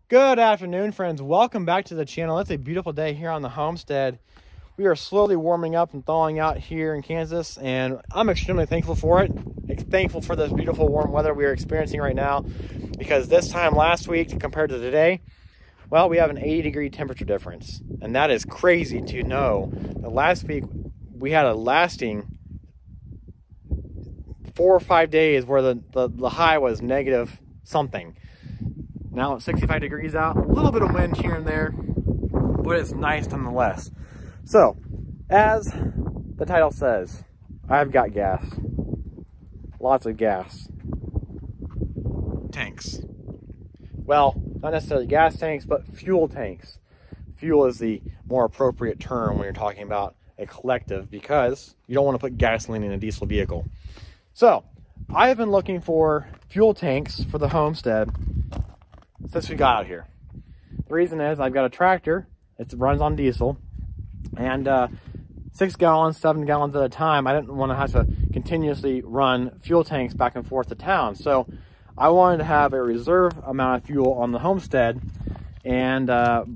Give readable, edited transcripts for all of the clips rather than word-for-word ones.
Good afternoon, friends. Welcome back to the channel. It's a beautiful day here on the homestead. We are slowly warming up and thawing out here in Kansas, and I'm extremely thankful for it. Thankful for this beautiful warm weather we are experiencing right now, because this time last week compared to today, well, we have an 80-degree temperature difference, and that is crazy to know. The last week we had a lasting 4 or 5 days where the high was negative something. Now it's 65 degrees out, a little bit of wind here and there, but it's nice nonetheless. So, as the title says, I've got gas. Lots of gas. Tanks. Well, not necessarily gas tanks, but fuel tanks. Fuel is the more appropriate term when you're talking about a collective, because you don't want to put gasoline in a diesel vehicle. So, I have been looking for fuel tanks for the homestead since we got out here. The reason is I've got a tractor. It runs on diesel, and 6 gallons, 7 gallons at a time. I didn't want to have to continuously run fuel tanks back and forth to town, so I wanted to have a reserve amount of fuel on the homestead, and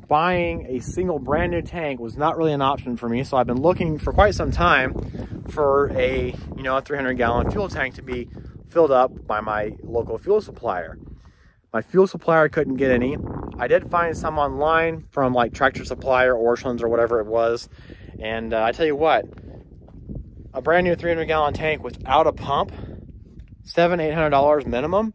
buying a single brand new tank was not really an option for me. So I've been looking for quite some time for a 300-gallon fuel tank to be filled up by my local fuel supplier. My fuel supplier couldn't get any. I did find some online from like Tractor Supply or Orscheln's or whatever it was. And I tell you what, a brand new 300-gallon tank without a pump, $700–800 minimum.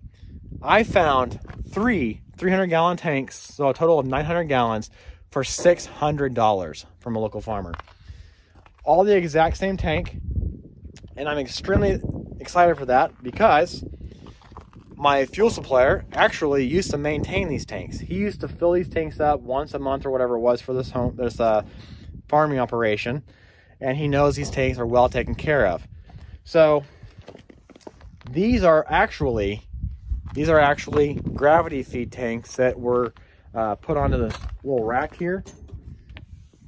I found 3 300-gallon tanks, so a total of 900 gallons for $600 from a local farmer. All the exact same tank, and I'm extremely excited for that because my fuel supplier actually used to maintain these tanks. He used to fill these tanks up once a month or whatever it was for this farming operation, and he knows these tanks are well taken care of. So these are actually gravity feed tanks that were put onto this little rack here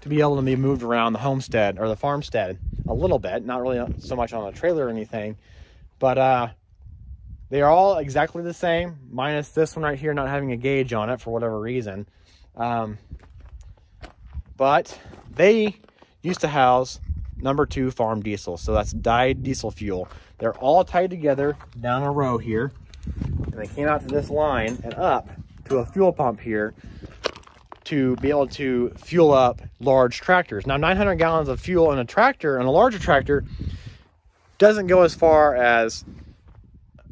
to be able to be moved around the homestead or the farmstead a little bit, not really so much on a trailer or anything, but they are all exactly the same, minus this one right here not having a gauge on it for whatever reason. But they used to house #2 farm diesel, so that's dyed diesel fuel. They're all tied together down a row here, and they came out to this line and up to a fuel pump here to be able to fuel up large tractors. Now, 900 gallons of fuel in a tractor, and a larger tractor, doesn't go as far as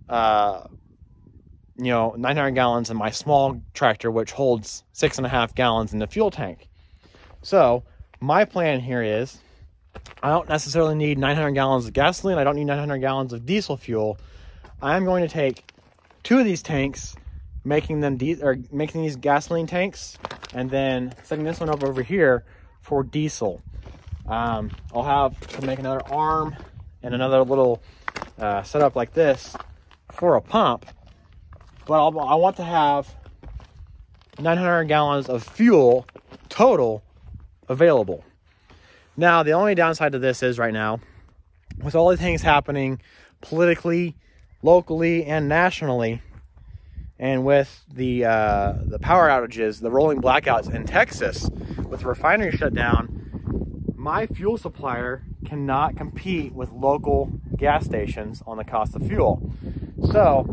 900 gallons in my small tractor, which holds 6.5 gallons in the fuel tank. So my plan here is I don't necessarily need 900 gallons of gasoline. I don't need 900 gallons of diesel fuel. I'm going to take 2 of these tanks, making these gasoline tanks, and then setting this one up over here for diesel. I'll have to make another arm and another little setup like this for a pump, but I want to have 900 gallons of fuel total available. Now, the only downside to this is right now, with all the things happening politically, locally, and nationally, and with the power outages, the rolling blackouts in Texas, with the refinery shut down, my fuel supplier cannot compete with local gas stations on the cost of fuel. So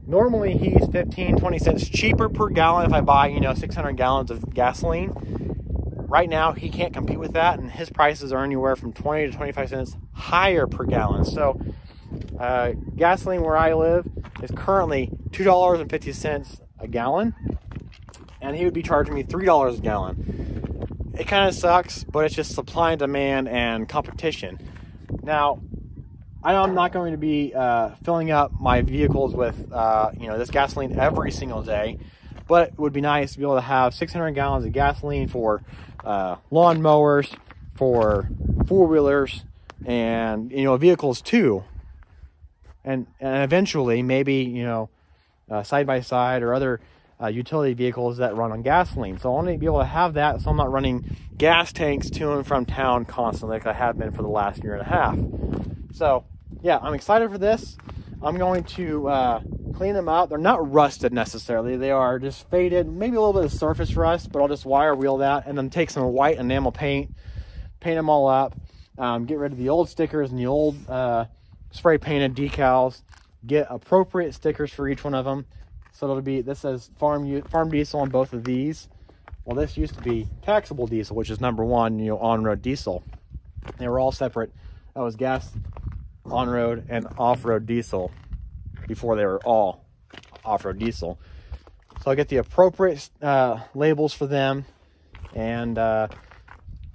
normally he's 15–20 cents cheaper per gallon if I buy 600 gallons of gasoline. Right now he can't compete with that, and his prices are anywhere from 20 to 25 cents higher per gallon. So gasoline where I live is currently $2.50 a gallon, and he would be charging me $3 a gallon. It kind of sucks, but it's just supply and demand and competition. Now, I know I'm not going to be filling up my vehicles with this gasoline every single day, but it would be nice to be able to have 600 gallons of gasoline for lawn mowers, for four-wheelers, and vehicles too, and eventually maybe side-by-side or other utility vehicles that run on gasoline. So I want to be able to have that, so I'm not running gas tanks to and from town constantly like I have been for the last 1.5 years. So yeah, I'm excited for this. I'm going to clean them out. They're not rusted necessarily. They are just faded, maybe a little bit of surface rust, but I'll just wire wheel that and then take some white enamel paint, paint them all up, get rid of the old stickers and the old spray painted decals, get appropriate stickers for each one of them. So it'll be, this says farm diesel on both of these. Well, this used to be taxable diesel, which is number one, you know, on-road diesel. They were all separate. That was gas, on-road, and off-road diesel before they were all off-road diesel. So I get the appropriate labels for them, and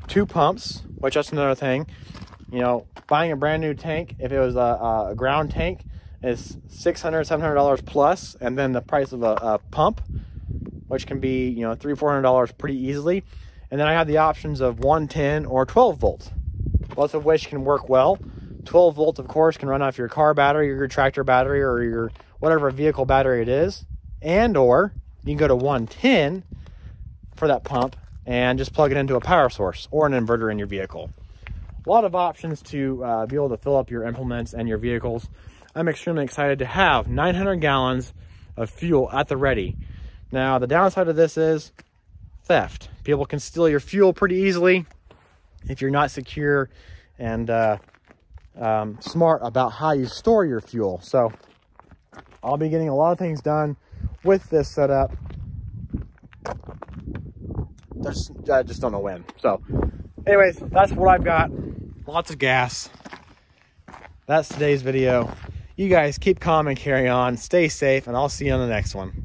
2 pumps, which that's another thing. You know, buying a brand new tank, if it was a ground tank, is $600, $700 plus, and then the price of a pump, which can be, you know, $300, $400 pretty easily. And then I have the options of 110 or 12 volts, both of which can work well. 12 volts, of course, can run off your car battery or your tractor battery or your whatever vehicle battery it is. And or you can go to 110 for that pump and just plug it into a power source or an inverter in your vehicle. A lot of options to be able to fill up your implements and your vehicles. I'm extremely excited to have 900 gallons of fuel at the ready. Now, the downside of this is theft. People can steal your fuel pretty easily if you're not secure and smart about how you store your fuel. So I'll be getting a lot of things done with this setup. I just don't know when. So anyways, that's what I've got. Lots of gas. That's today's video. You guys keep calm and carry on. Stay safe, and I'll see you on the next one.